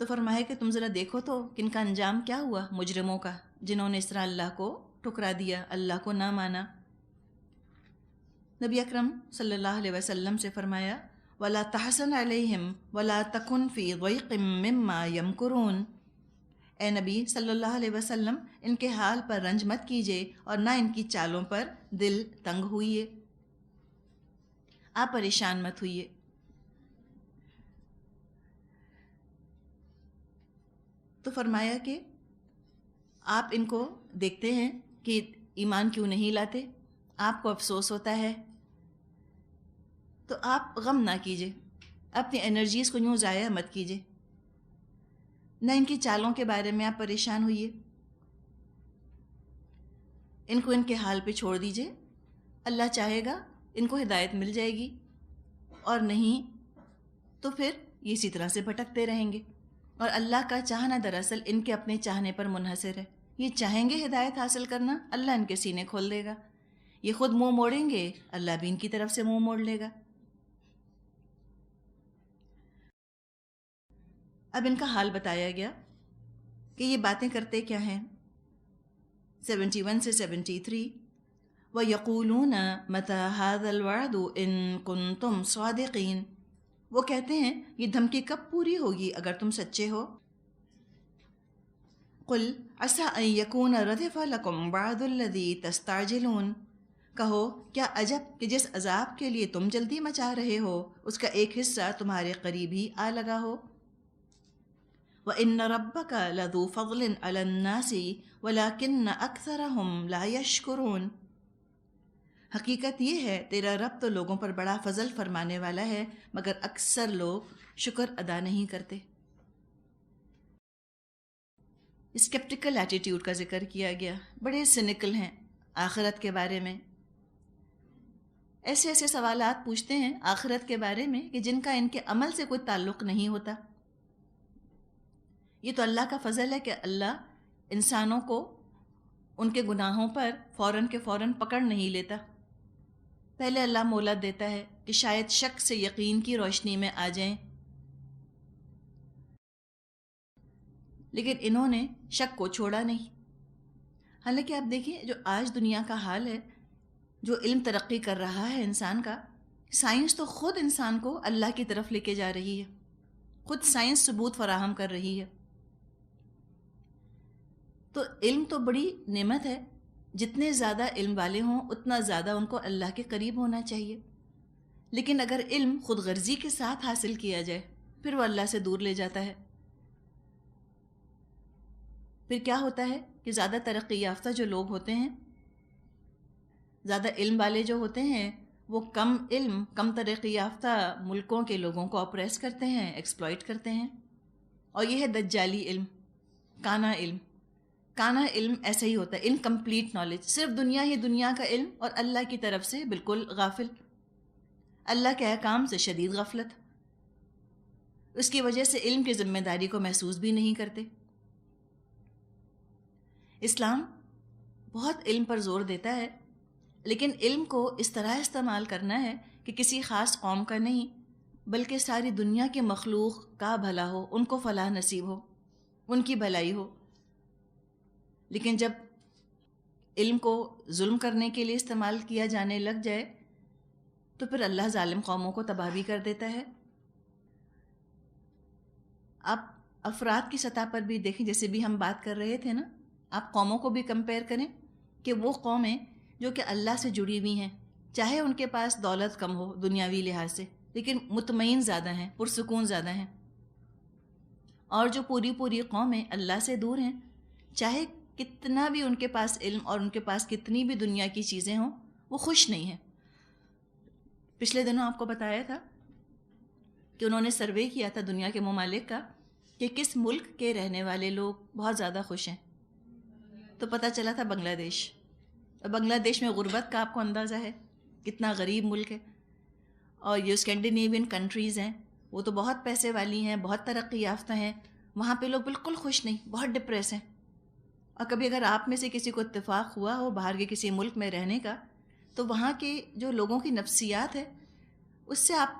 تو فرمایا کہ تم ذرا دیکھو تو کہ ان کا انجام کیا ہوا مجرموں کا، جنہوں نے اس طرح اللہ کو ٹھکرا دیا، اللہ کو نہ مانا۔ نبی اکرم صلی اللہ علیہ وسلم سے فرمایا وَلَا تَحْزَنْ عَلَيْهِمْ وَلَا تَكُنْ فِي ضَيْقٍ مِّمَّا يَمْكُرُونَ، اے نبی صلی اللہ علیہ وسلم ان کے حال پر رنج مت کیجیے اور نہ ان کی چالوں پر دل تنگ ہوئیے، آپ پریشان مت ہوئیے۔ تو فرمایا کہ آپ ان کو دیکھتے ہیں کہ ایمان کیوں نہیں لاتے، آپ کو افسوس ہوتا ہے، تو آپ غم نہ کیجیے، اپنی انرجیز کو یوں ضائع مت کیجیے، نہ ان کی چالوں کے بارے میں آپ پریشان ہوئیے، ان کو ان کے حال پہ چھوڑ دیجیے، اللہ چاہے گا ان کو ہدایت مل جائے گی، اور نہیں تو پھر یہ اسی طرح سے بھٹکتے رہیں گے۔ اور اللہ کا چاہنا دراصل ان کے اپنے چاہنے پر منحصر ہے، یہ چاہیں گے ہدایت حاصل کرنا، اللہ ان کے سینے کھول دے گا، یہ خود منہ موڑیں گے، اللہ بھی ان کی طرف سے منہ موڑ لے گا۔ اب ان کا حال بتایا گیا کہ یہ باتیں کرتے کیا ہیں۔ 71 سے 73 وَيَقُولُونَ مَتَى هَذَا الْوَعْدُ إِن كُنتُمْ صَادِقِينَ، وہ کہتے ہیں یہ دھمکی کب پوری ہوگی اگر تم سچے ہو۔ قُلْ عَسَىٰ أَن يَكُونَ رَدِفَ لَكُمْ بَعْضُ الَّذِي تَسْتَعْجِلُونَ، کہو کیا عجب کہ جس عذاب کے لیے تم جلدی مچا رہے ہو اس کا ایک حصہ تمہارے قریب ہی آ لگا ہو۔ وَإِنَّ رَبَّكَ لَذُو فَضْلٍ عَلَى النَّاسِ وَلَكِنَّ أَكْثَرَهُمْ لَا يَشْكُرُونَ، حقیقت یہ ہے تیرا رب تو لوگوں پر بڑا فضل فرمانے والا ہے مگر اکثر لوگ شکر ادا نہیں کرتے۔ اسکیپٹیکل ایٹیٹیوڈ کا ذکر کیا گیا، بڑے سینیکل ہیں آخرت کے بارے میں، ایسے ایسے سوالات پوچھتے ہیں آخرت کے بارے میں کہ جن کا ان کے عمل سے کوئی تعلق نہیں ہوتا۔ یہ تو اللہ کا فضل ہے کہ اللہ انسانوں کو ان کے گناہوں پر فوراً کے فوراً پکڑ نہیں لیتا، پہلے اللہ مہلت دیتا ہے کہ شاید شک سے یقین کی روشنی میں آ جائیں، لیکن انہوں نے شک کو چھوڑا نہیں۔ حالانکہ آپ دیکھیں جو آج دنیا کا حال ہے، جو علم ترقی کر رہا ہے انسان کا، سائنس تو خود انسان کو اللہ کی طرف لے کے جا رہی ہے، خود سائنس ثبوت فراہم کر رہی ہے۔ تو علم تو بڑی نعمت ہے، جتنے زیادہ علم والے ہوں اتنا زیادہ ان کو اللہ کے قریب ہونا چاہیے، لیکن اگر علم خود غرضی کے ساتھ حاصل کیا جائے پھر وہ اللہ سے دور لے جاتا ہے۔ پھر کیا ہوتا ہے کہ زیادہ ترقی یافتہ جو لوگ ہوتے ہیں، زیادہ علم والے جو ہوتے ہیں، وہ کم علم کم ترقی یافتہ ملکوں کے لوگوں کو اپریس کرتے ہیں، ایکسپلائٹ کرتے ہیں، اور یہ ہے دجالی علم، کانا علم۔ کانا علم ایسا ہی ہوتا ہے، انکمپلیٹ نالج، صرف دنیا ہی دنیا کا علم اور اللہ کی طرف سے بالکل غافل، اللہ کے احکام سے شدید غفلت، اس کی وجہ سے علم کی ذمہ داری کو محسوس بھی نہیں کرتے۔ اسلام بہت علم پر زور دیتا ہے، لیکن علم کو اس طرح استعمال کرنا ہے کہ کسی خاص قوم کا نہیں بلکہ ساری دنیا کے مخلوق کا بھلا ہو، ان کو فلاح نصیب ہو، ان کی بھلائی ہو۔ لیکن جب علم کو ظلم کرنے کے لیے استعمال کیا جانے لگ جائے تو پھر اللہ ظالم قوموں کو تباہ بھی کر دیتا ہے۔ آپ افراد کی سطح پر بھی دیکھیں، جیسے بھی ہم بات کر رہے تھے نا، آپ قوموں کو بھی کمپیئر کریں کہ وہ قومیں جو کہ اللہ سے جڑی ہوئی ہیں، چاہے ان کے پاس دولت کم ہو دنیاوی لحاظ سے، لیکن مطمئن زیادہ ہیں، پرسکون زیادہ ہیں، اور جو پوری قومیں اللہ سے دور ہیں، چاہے کتنا بھی ان کے پاس علم اور ان کے پاس کتنی بھی دنیا کی چیزیں ہوں، وہ خوش نہیں ہیں۔ پچھلے دنوں آپ کو بتایا تھا کہ انہوں نے سروے کیا تھا دنیا کے ممالک کا کہ کس ملک کے رہنے والے لوگ بہت زیادہ خوش ہیں، تو پتہ چلا تھا بنگلہ دیش۔ بنگلہ دیش میں غربت کا آپ کو اندازہ ہے، کتنا غریب ملک ہے، اور یہ اسکینڈینیوین کنٹریز ہیں، وہ تو بہت پیسے والی ہیں، بہت ترقی یافتہ ہیں، وہاں پہ لوگ بالکل خوش نہیں، بہت ڈپریس ہیں۔ اور کبھی اگر آپ میں سے کسی کو اتفاق ہوا ہو باہر کے کسی ملک میں رہنے کا، تو وہاں کے جو لوگوں کی نفسیات ہے اس سے آپ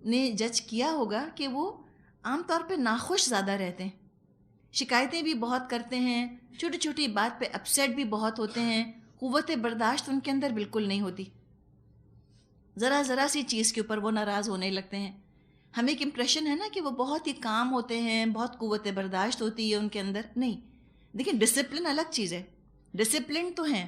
نے جج کیا ہوگا کہ وہ عام طور پہ ناخوش زیادہ رہتے ہیں، شکایتیں بھی بہت کرتے ہیں، چھوٹی چھوٹی بات پہ اپسیٹ بھی بہت ہوتے ہیں، قوت برداشت ان کے اندر بالکل نہیں ہوتی، ذرا ذرا سی چیز کے اوپر وہ ناراض ہونے لگتے ہیں. ہمیں ایک امپریشن ہے نا کہ وہ بہت ہی کام ہوتے ہیں، بہت قوت برداشت ہوتی ہے ان کے اندر. نہیں، دیکھیں ڈسپلن الگ چیز ہے. ڈسپلن تو ہیں،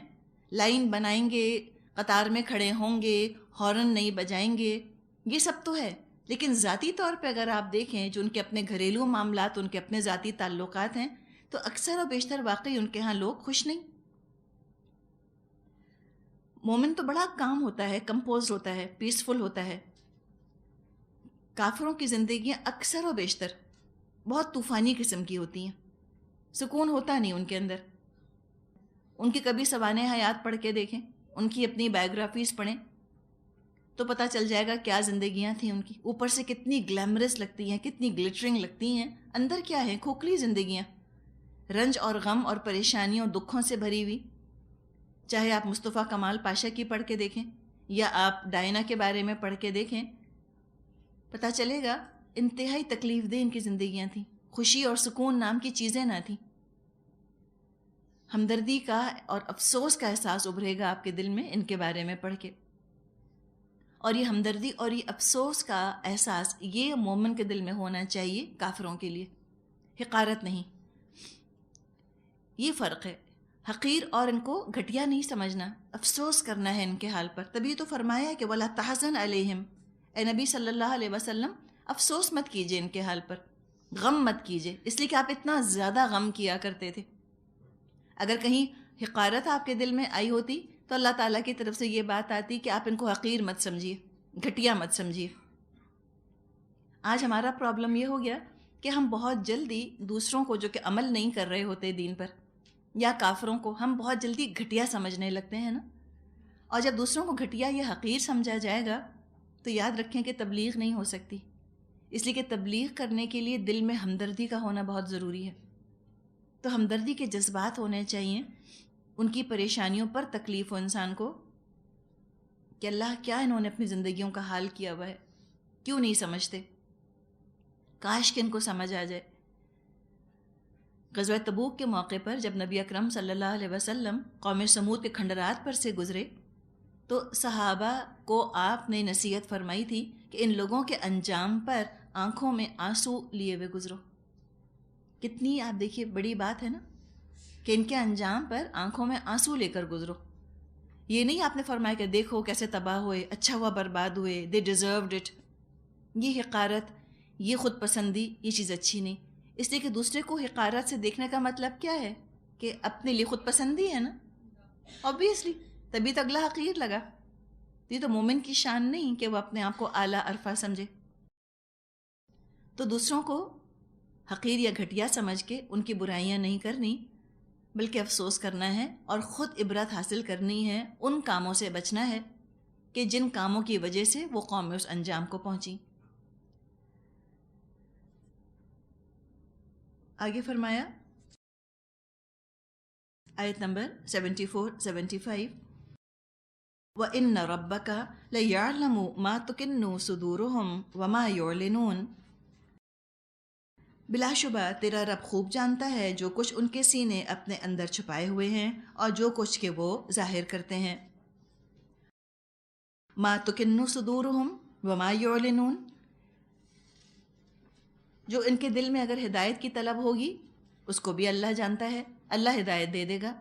لائن بنائیں گے، قطار میں کھڑے ہوں گے، ہارن نہیں بجائیں گے، یہ سب تو ہے. لیکن ذاتی طور پہ اگر آپ دیکھیں جو ان کے اپنے گھریلو معاملات، ان کے اپنے ذاتی تعلقات ہیں، تو اکثر و بیشتر واقعی ان کے ہاں لوگ خوش نہیں. مومن تو بڑا کام ہوتا ہے، کمپوز ہوتا ہے، پیسفل ہوتا ہے. کافروں کی زندگیاں اکثر و بیشتر بہت طوفانی قسم کی ہوتی ہیں، سکون ہوتا نہیں ان کے اندر. ان کی کبھی سوانح حیات پڑھ کے دیکھیں، ان کی اپنی بایوگرافیز پڑھیں تو پتہ چل جائے گا کیا زندگیاں تھیں ان کی. اوپر سے کتنی گلیمرس لگتی ہیں، کتنی گلٹرنگ لگتی ہیں، اندر کیا ہے؟ کھوکھلی زندگیاں، رنج اور غم اور پریشانیوں دکھوں سے بھری ہوئی. چاہے آپ مصطفیٰ کمال پاشا کی پڑھ کے دیکھیں یا آپ ڈائنا کے بارے میں پڑھ کے دیکھیں، پتہ چلے گا انتہائی تکلیف دہ ان کی زندگیاں تھیں. خوشی اور سکون نام کی چیزیں نہ تھیں. ہمدردی کا اور افسوس کا احساس ابھرے گا آپ کے دل میں ان کے بارے میں پڑھ کے. اور یہ ہمدردی اور یہ افسوس کا احساس یہ مومن کے دل میں ہونا چاہیے کافروں کے لیے، حقارت نہیں. یہ فرق ہے. حقیر اور ان کو گھٹیا نہیں سمجھنا، افسوس کرنا ہے ان کے حال پر. تبھی تو فرمایا کہ وَلَا تَحْزَنْ عَلَيْهِمْ، اے نبی صلی اللہ علیہ وسلم افسوس مت کیجئے ان کے حال پر، غم مت کیجئے، اس لیے کہ آپ اتنا زیادہ غم کیا کرتے تھے. اگر کہیں حقارت آپ کے دل میں آئی ہوتی تو اللہ تعالیٰ کی طرف سے یہ بات آتی کہ آپ ان کو حقیر مت سمجھیے، گھٹیا مت سمجھیے. آج ہمارا پرابلم یہ ہو گیا کہ ہم بہت جلدی دوسروں کو جو کہ عمل نہیں کر رہے ہوتے دین پر یا کافروں کو ہم بہت جلدی گھٹیا سمجھنے لگتے ہیں نا. اور جب دوسروں کو گھٹیا یا حقیر سمجھا جائے گا تو یاد رکھیں کہ تبلیغ نہیں ہو سکتی. اس لیے کہ تبلیغ کرنے کے لیے دل میں ہمدردی کا ہونا بہت ضروری ہے. تو ہمدردی کے جذبات ہونے چاہیے، ان کی پریشانیوں پر تکلیف ہو انسان کو کہ اللہ کیا انہوں نے اپنی زندگیوں کا حال کیا ہوا ہے، کیوں نہیں سمجھتے، کاش کہ ان کو سمجھ آ جائے. غزوہ تبوک کے موقع پر جب نبی اکرم صلی اللہ علیہ وسلم قوم سمود کے کھنڈرات پر سے گزرے تو صحابہ کو آپ نے نصیحت فرمائی تھی کہ ان لوگوں کے انجام پر آنکھوں میں آنسو لیے ہوئے گزرو. کتنی آپ دیکھیے بڑی بات ہے نا کہ ان کے انجام پر آنکھوں میں آنسو لے کر گزرو. یہ نہیں آپ نے فرمایا کہ دیکھو کیسے تباہ ہوئے، اچھا ہوا برباد ہوئے، دے ڈیزروڈ اٹ. یہ حقارت، یہ خود پسندی، یہ چیز اچھی نہیں. اس لیے کہ دوسرے کو حقارت سے دیکھنے کا مطلب کیا ہے کہ اپنے لیے خود پسندی ہے نا، obviously تبھی تو اگلا حقیر لگا. یہ تو مومن کی شان نہیں کہ وہ اپنے آپ کو اعلیٰ عرفہ سمجھے. تو دوسروں کو حقیر یا گھٹیا سمجھ کے ان کی برائیاں نہیں کرنی بلکہ افسوس کرنا ہے اور خود عبرت حاصل کرنی ہے، ان کاموں سے بچنا ہے کہ جن کاموں کی وجہ سے وہ قوم اس انجام کو پہنچی. آگے فرمایا آیت نمبر 74-75 وَإِنَّ رَبَّكَ لَيَعْلَمُ مَا تُكِنُّ صُدُورُهُمْ وَمَا يُعْلِنُونَ. بلا شبہ تیرا رب خوب جانتا ہے جو کچھ ان کے سینے اپنے اندر چھپائے ہوئے ہیں اور جو کچھ کہ وہ ظاہر کرتے ہیں. ما تُكِنُّ صُدُورُهُمْ وَمَا يُعْلِنُونَ، جو ان کے دل میں اگر ہدایت کی طلب ہوگی اس کو بھی اللہ جانتا ہے، اللہ ہدایت دے دے گا.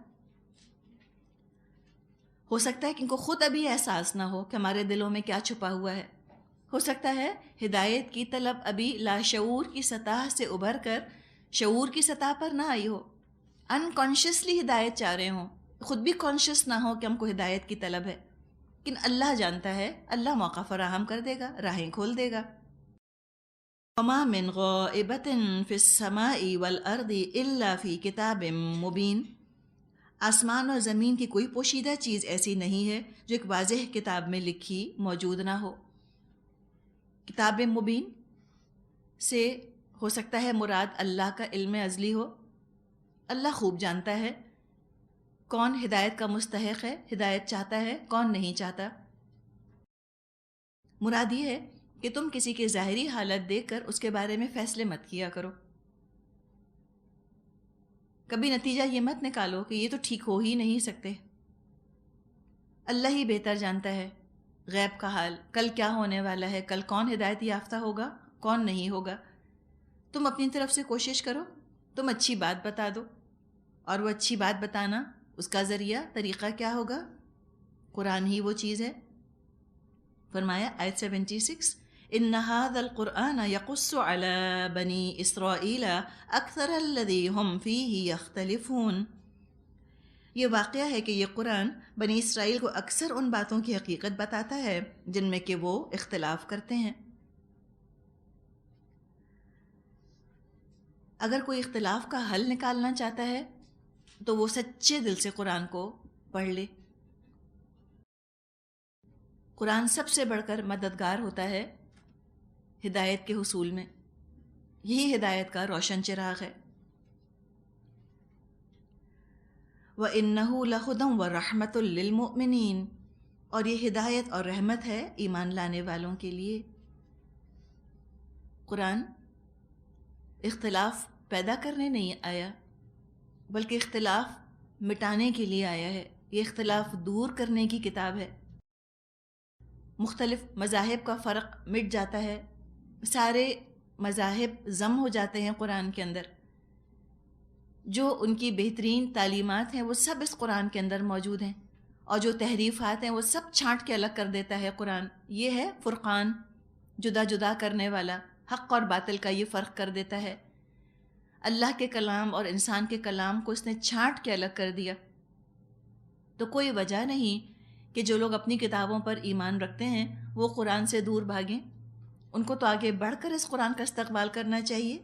ہو سکتا ہے کہ ان کو خود ابھی احساس نہ ہو کہ ہمارے دلوں میں کیا چھپا ہوا ہے. ہو سکتا ہے ہدایت کی طلب ابھی لاشعور کی سطح سے ابھر کر شعور کی سطح پر نہ آئی ہو، انکانشیسلی ہدایت چاہ رہے ہوں، خود بھی کانشیس نہ ہو کہ ہم کو ہدایت کی طلب ہے. لیکن اللہ جانتا ہے، اللہ موقع فراہم کر دے گا، راہیں کھول دے گا. وَمَا مِنْ غَائِبَةٍ فِي السَّمَاءِ وَالْأَرْضِ إِلَّا فِي كِتَابٍ مُبِينٍ. آسمان اور زمین کی کوئی پوشیدہ چیز ایسی نہیں ہے جو ایک واضح کتاب میں لکھی موجود نہ ہو. کتاب مبین سے ہو سکتا ہے مراد اللہ کا علم ازلی ہو. اللہ خوب جانتا ہے کون ہدایت کا مستحق ہے، ہدایت چاہتا ہے، کون نہیں چاہتا. مراد یہ ہے کہ تم کسی کی ظاہری حالت دیکھ کر اس کے بارے میں فیصلے مت کیا کرو. کبھی نتیجہ یہ مت نکالو کہ یہ تو ٹھیک ہو ہی نہیں سکتے. اللہ ہی بہتر جانتا ہے غیب کا حال، کل کیا ہونے والا ہے، کل کون ہدایت یافتہ ہوگا کون نہیں ہوگا. تم اپنی طرف سے کوشش کرو، تم اچھی بات بتا دو، اور وہ اچھی بات بتانا اس کا ذریعہ طریقہ کیا ہوگا؟ قرآن ہی وہ چیز ہے. فرمایا آیت 76 ان هذا القرآن يقص على بني اسرائیل اکثر الذی هم فیہ یختلفون. یہ واقعہ ہے کہ یہ قرآن بنی اسرائیل کو اکثر ان باتوں کی حقیقت بتاتا ہے جن میں کہ وہ اختلاف کرتے ہیں. اگر کوئی اختلاف کا حل نکالنا چاہتا ہے تو وہ سچے دل سے قرآن کو پڑھ لے. قرآن سب سے بڑھ کر مددگار ہوتا ہے ہدایت کے حصول میں. یہی ہدایت کا روشن چراغ ہے. وَإِنَّهُ لَهُدًى وَرَحْمَةٌ لِّلْمُؤْمِنِينَ، اور یہ ہدایت اور رحمت ہے ایمان لانے والوں کے لیے. قرآن اختلاف پیدا کرنے نہیں آیا بلکہ اختلاف مٹانے کے لیے آیا ہے. یہ اختلاف دور کرنے کی کتاب ہے. مختلف مذاہب کا فرق مٹ جاتا ہے، سارے مذاہب ضم ہو جاتے ہیں قرآن کے اندر. جو ان کی بہترین تعلیمات ہیں وہ سب اس قرآن کے اندر موجود ہیں، اور جو تحریفات ہیں وہ سب چھانٹ کے الگ کر دیتا ہے قرآن. یہ ہے فرقان، جدا جدا کرنے والا، حق اور باطل کا یہ فرق کر دیتا ہے. اللہ کے کلام اور انسان کے کلام کو اس نے چھانٹ کے الگ کر دیا. تو کوئی وجہ نہیں کہ جو لوگ اپنی کتابوں پر ایمان رکھتے ہیں وہ قرآن سے دور بھاگیں. ان کو تو آگے بڑھ کر اس قرآن کا استقبال کرنا چاہیے.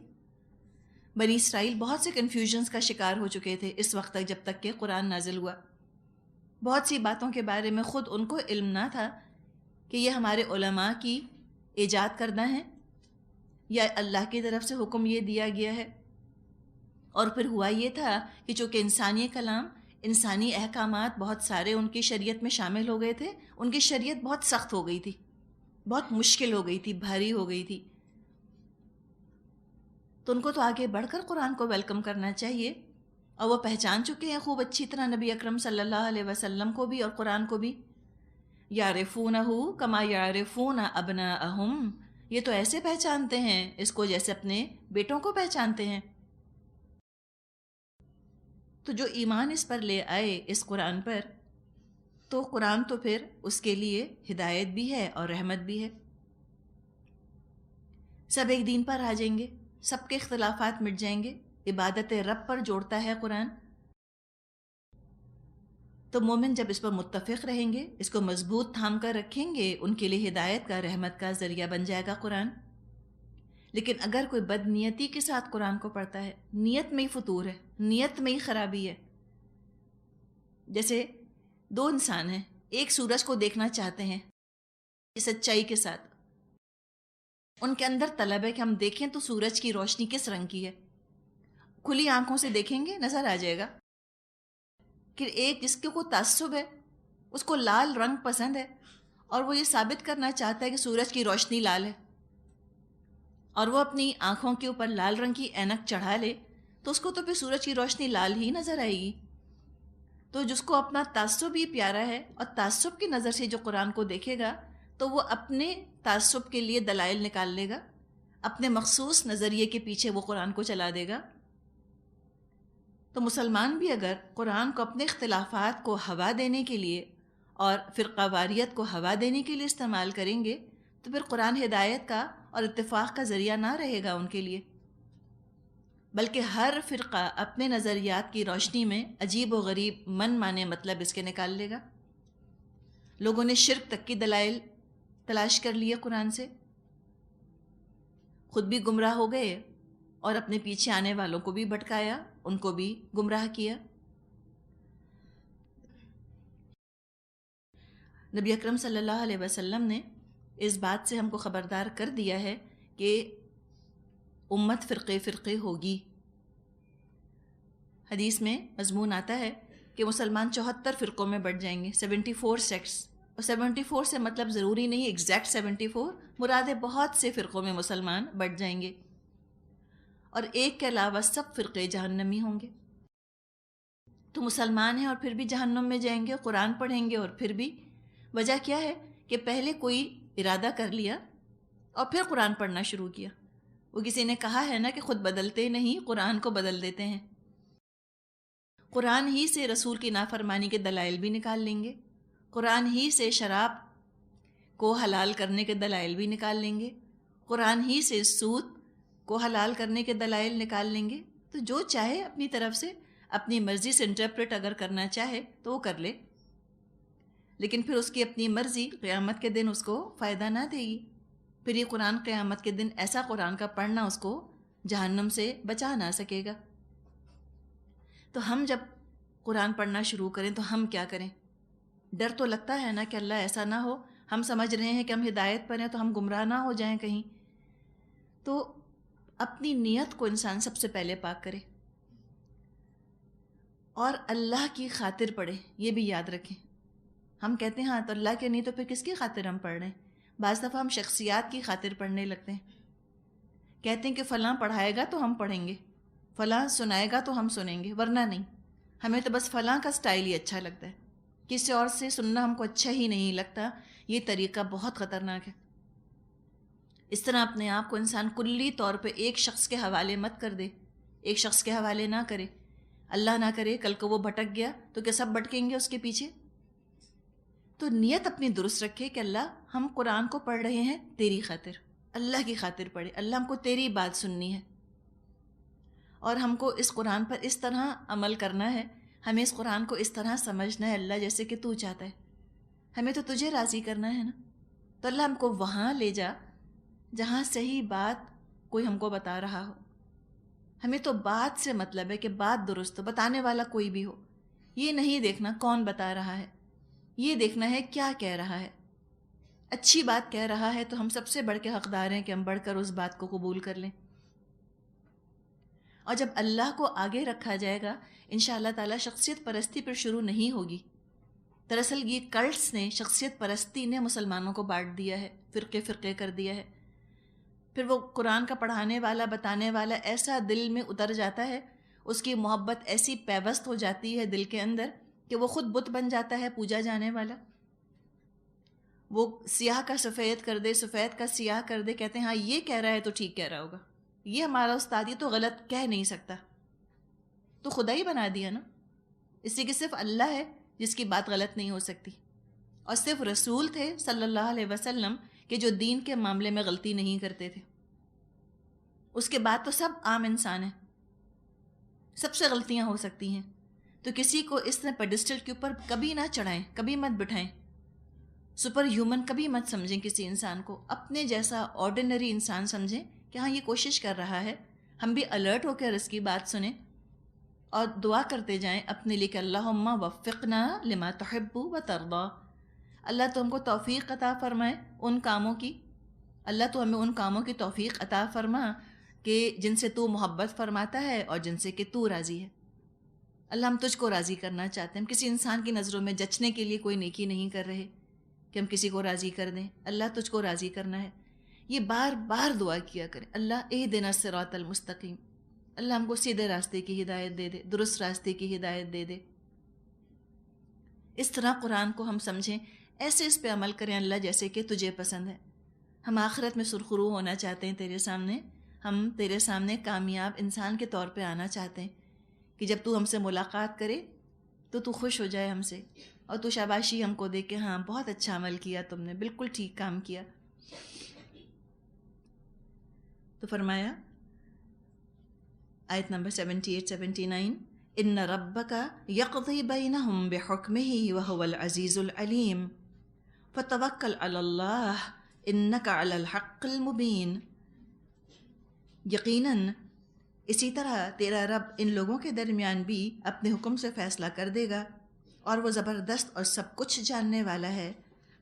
بنی اسرائیل بہت سے کنفیوژنز کا شکار ہو چکے تھے اس وقت تک جب تک کہ قرآن نازل ہوا. بہت سی باتوں کے بارے میں خود ان کو علم نہ تھا کہ یہ ہمارے علماء کی ایجاد کردہ ہیں یا اللہ کی طرف سے حکم یہ دیا گیا ہے. اور پھر ہوا یہ تھا کہ چونکہ انسانی کلام، انسانی احکامات بہت سارے ان کی شریعت میں شامل ہو گئے تھے، ان کی شریعت بہت سخت ہو گئی تھی، بہت مشکل ہو گئی تھی، بھاری ہو گئی تھی. تو ان کو تو آگے بڑھ کر قرآن کو ویلکم کرنا چاہیے. اور وہ پہچان چکے ہیں خوب اچھی طرح نبی اکرم صلی اللہ علیہ وسلم کو بھی اور قرآن کو بھی. یعرفونہ کما یعرفون ابناءہم، یہ تو ایسے پہچانتے ہیں اس کو جیسے اپنے بیٹوں کو پہچانتے ہیں. تو جو ایمان اس پر لے آئے اس قرآن پر، تو قرآن تو پھر اس کے لیے ہدایت بھی ہے اور رحمت بھی ہے. سب ایک دین پر آ جائیں گے، سب کے اختلافات مٹ جائیں گے. عبادت رب پر جوڑتا ہے قرآن. تو مومن جب اس پر متفق رہیں گے، اس کو مضبوط تھام کر رکھیں گے، ان کے لیے ہدایت کا، رحمت کا ذریعہ بن جائے گا قرآن. لیکن اگر کوئی بد نیتی کے ساتھ قرآن کو پڑھتا ہے، نیت میں ہی فطور ہے، نیت میں ہی خرابی ہے. جیسے دو انسان ہیں، ایک سورج کو دیکھنا چاہتے ہیں سچائی کے ساتھ. ان کے اندر طلب ہے کہ ہم دیکھیں تو سورج کی روشنی کس رنگ کی ہے. کھلی آنکھوں سے دیکھیں گے نظر آ جائے گا. کہ ایک جس کو تعصب ہے، اس کو لال رنگ پسند ہے اور وہ یہ ثابت کرنا چاہتا ہے کہ سورج کی روشنی لال ہے، اور وہ اپنی آنکھوں کے اوپر لال رنگ کی اینک چڑھا لے تو اس کو تو پھر سورج کی روشنی لال ہی نظر آئے گی. تو جس کو اپنا تعصب ہی پیارا ہے اور تعصب کی نظر سے جو قرآن کو دیکھے گا تو وہ اپنے تعصب کے لیے دلائل نکال لے گا، اپنے مخصوص نظریے کے پیچھے وہ قرآن کو چلا دے گا. تو مسلمان بھی اگر قرآن کو اپنے اختلافات کو ہوا دینے کے لیے اور فرقہ واریت کو ہوا دینے کے لیے استعمال کریں گے تو پھر قرآن ہدایت کا اور اتفاق کا ذریعہ نہ رہے گا ان کے لیے، بلکہ ہر فرقہ اپنے نظریات کی روشنی میں عجیب و غریب من مانے مطلب اس کے نکال لے گا. لوگوں نے شرک تک کی دلائل تلاش کر لیے قرآن سے، خود بھی گمراہ ہو گئے اور اپنے پیچھے آنے والوں کو بھی بھٹکایا، ان کو بھی گمراہ کیا. نبی اکرم صلی اللہ علیہ وسلم نے اس بات سے ہم کو خبردار کر دیا ہے کہ امت فرقے فرقے ہوگی. حدیث میں مضمون آتا ہے کہ مسلمان 74 فرقوں میں بٹ جائیں گے، 74 سیکٹس. اور 74 سے مطلب ضروری نہیں ایگزیکٹ 74، مراد ہے بہت سے فرقوں میں مسلمان بٹ جائیں گے، اور ایک کے علاوہ سب فرقے جہنمی ہوں گے۔ تو مسلمان ہیں اور پھر بھی جہنم میں جائیں گے، قرآن پڑھیں گے اور پھر بھی۔ وجہ کیا ہے کہ پہلے کوئی ارادہ کر لیا اور پھر قرآن پڑھنا شروع کیا۔ وہ کسی نے کہا ہے نا کہ خود بدلتے نہیں، قرآن کو بدل دیتے ہیں۔ قرآن ہی سے رسول کی نافرمانی کے دلائل بھی نکال لیں گے، قرآن ہی سے شراب کو حلال کرنے کے دلائل بھی نکال لیں گے، قرآن ہی سے سود کو حلال کرنے کے دلائل نکال لیں گے۔ تو جو چاہے اپنی طرف سے اپنی مرضی سے انٹرپریٹ اگر کرنا چاہے تو وہ کر لے، لیکن پھر اس کی اپنی مرضی قیامت کے دن اس کو فائدہ نہ دے گی۔ پھر یہ قرآن قیامت کے دن ایسا قرآن کا پڑھنا اس کو جہنم سے بچا نہ سکے گا۔ تو ہم جب قرآن پڑھنا شروع کریں تو ہم کیا کریں؟ ڈر تو لگتا ہے نا کہ اللہ ایسا نہ ہو، ہم سمجھ رہے ہیں کہ ہم ہدایت پر ہیں تو ہم گمراہ نہ ہو جائیں کہیں۔ تو اپنی نیت کو انسان سب سے پہلے پاک کرے اور اللہ کی خاطر پڑھے، یہ بھی یاد رکھیں۔ ہم کہتے ہیں ہاں تو اللہ کے نہیں تو پھر کس کی خاطر ہم پڑھ رہے ہیں؟ بعض دفعہ ہم شخصیات کی خاطر پڑھنے لگتے ہیں، کہتے ہیں کہ فلاں پڑھائے گا تو ہم پڑھیں گے، فلاں سنائے گا تو ہم سنیں گے، ورنہ نہیں۔ ہمیں تو بس فلاں کا سٹائل ہی اچھا لگتا ہے، کسی اور سے سننا ہم کو اچھا ہی نہیں لگتا۔ یہ طریقہ بہت خطرناک ہے۔ اس طرح اپنے آپ کو انسان کلی طور پہ ایک شخص کے حوالے مت کر دے، ایک شخص کے حوالے نہ کرے۔ اللہ نہ کرے کل کو وہ بھٹک گیا تو کیا سب بھٹکیں گے اس کے پیچھے؟ تو نیت اپنی درست رکھے کہ اللہ ہم قرآن کو پڑھ رہے ہیں تیری خاطر، اللہ کی خاطر پڑھے، اللہ ہم کو تیری بات سننی ہے اور ہم کو اس قرآن پر اس طرح عمل کرنا ہے، ہمیں اس قرآن کو اس طرح سمجھنا ہے اللہ جیسے کہ تو چاہتا ہے۔ ہمیں تو تجھے راضی کرنا ہے نا، تو اللہ ہم کو وہاں لے جا جہاں صحیح بات کوئی ہم کو بتا رہا ہو۔ ہمیں تو بات سے مطلب ہے کہ بات درست ہو، بتانے والا کوئی بھی ہو۔ یہ نہیں دیکھنا کون بتا رہا ہے، یہ دیکھنا ہے کیا کہہ رہا ہے۔ اچھی بات کہہ رہا ہے تو ہم سب سے بڑھ کے حقدار ہیں کہ ہم بڑھ کر اس بات کو قبول کر لیں۔ اور جب اللہ کو آگے رکھا جائے گا انشاءاللہ تعالی شخصیت پرستی پر شروع نہیں ہوگی۔ دراصل یہ کلٹس نے، شخصیت پرستی نے مسلمانوں کو بانٹ دیا ہے، فرقے فرقے کر دیا ہے۔ پھر وہ قرآن کا پڑھانے والا بتانے والا ایسا دل میں اتر جاتا ہے، اس کی محبت ایسی پیوست ہو جاتی ہے دل کے اندر کہ وہ خود بت بن جاتا ہے پوجا جانے والا۔ وہ سیاہ کا سفید کر دے، سفید کا سیاہ کر دے، کہتے ہیں ہاں یہ کہہ رہا ہے تو ٹھیک کہہ رہا ہوگا، یہ ہمارا استاد، یہ تو غلط کہہ نہیں سکتا۔ تو خدا ہی بنا دیا نا، اس لیے کہ صرف اللہ ہے جس کی بات غلط نہیں ہو سکتی، اور صرف رسول تھے صلی اللہ علیہ وسلم کہ جو دین کے معاملے میں غلطی نہیں کرتے تھے۔ اس کے بعد تو سب عام انسان ہیں، سب سے غلطیاں ہو سکتی ہیں۔ تو کسی کو اس طرح پیڈسٹل کے اوپر کبھی نہ چڑھائیں، کبھی مت بٹھائیں، سپر ہیومن کبھی مت سمجھیں کسی انسان کو، اپنے جیسا آرڈینری انسان سمجھیں کہ ہاں یہ کوشش کر رہا ہے، ہم بھی الرٹ ہو کر اس کی بات سنیں اور دعا کرتے جائیں اپنے لیے کہ اللہم وفقنا لما تحب و ترضی۔ اللہ تو ہم کو توفیق عطا فرمائے ان کاموں کی، اللہ تو ہمیں ان کاموں کی توفیق عطا فرما کہ جن سے تو محبت فرماتا ہے اور جن سے کہ تو راضی ہے۔ اللہ ہم تجھ کو راضی کرنا چاہتے ہیں، ہم کسی انسان کی نظروں میں جچنے کے لیے کوئی نیکی نہیں کر رہے کہ ہم کسی کو راضی کر دیں، اللہ تجھ کو راضی کرنا ہے۔ یہ بار بار دعا کیا کریں، اللہ اہدنا الصراط المستقیم، اللہ ہم کو سیدھے راستے کی ہدایت دے دے، درست راستے کی ہدایت دے دے۔ اس طرح قرآن کو ہم سمجھیں، ایسے اس پہ عمل کریں اللہ جیسے کہ تجھے پسند ہے۔ ہم آخرت میں سرخرو ہونا چاہتے ہیں تیرے سامنے، ہم تیرے سامنے کامیاب انسان کے طور پہ آنا چاہتے ہیں کہ جب تو ہم سے ملاقات کرے تو تو خوش ہو جائے ہم سے، اور تو شاباشی ہم کو دے کہ ہاں بہت اچھا عمل کیا تم نے، بالکل ٹھیک کام کیا۔ تو فرمایا آیت نمبر 78-79، ان ربک یقضی بینہم بحکمہ وہو العزیز العلیم فتوکل علی اللہ انک علی الحق المبین۔ یقیناً اسی طرح تیرا رب ان لوگوں کے درمیان بھی اپنے حکم سے فیصلہ کر دے گا، اور وہ زبردست اور سب کچھ جاننے والا ہے۔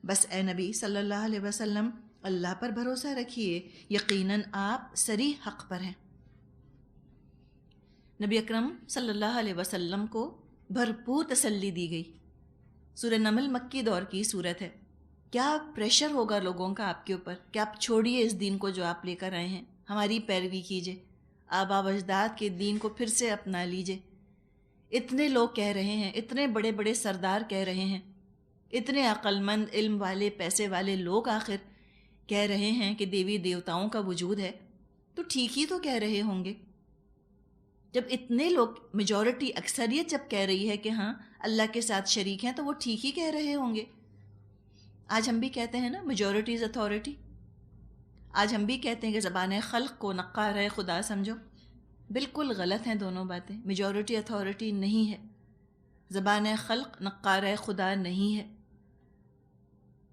بس اے نبی صلی اللہ علیہ وسلم اللہ پر بھروسہ رکھیے، یقیناً آپ صریح حق پر ہیں۔ نبی اکرم صلی اللہ علیہ وسلم کو بھرپور تسلی دی گئی۔ سورہ نمل مکی دور کی صورت ہے، کیا پریشر ہوگا لوگوں کا آپ کے اوپر کہ آپ چھوڑیے اس دین کو جو آپ لے کر آئے ہیں، ہماری پیروی کیجیے، آبا و اجداد کے دین کو پھر سے اپنا لیجیے۔ اتنے لوگ کہہ رہے ہیں، اتنے بڑے بڑے سردار کہہ رہے ہیں، اتنے عقل مند، علم والے، پیسے والے لوگ آخر کہہ رہے ہیں کہ دیوی دیوتاؤں کا وجود ہے، تو ٹھیک ہی تو کہہ رہے ہوں گے۔ جب اتنے لوگ، میجورٹی، اکثریت جب کہہ رہی ہے کہ ہاں اللہ کے ساتھ شریک ہیں، تو وہ ٹھیک ہی کہہ رہے ہوں گے۔ آج ہم بھی کہتے ہیں نا میجورٹی از اتھارٹی، آج ہم بھی کہتے ہیں کہ زبان خلق کو نقار ہے خدا سمجھو۔ بالکل غلط ہیں دونوں باتیں، میجورٹی اتھارٹی نہیں ہے، زبان خلق نقار ہے خدا نہیں ہے۔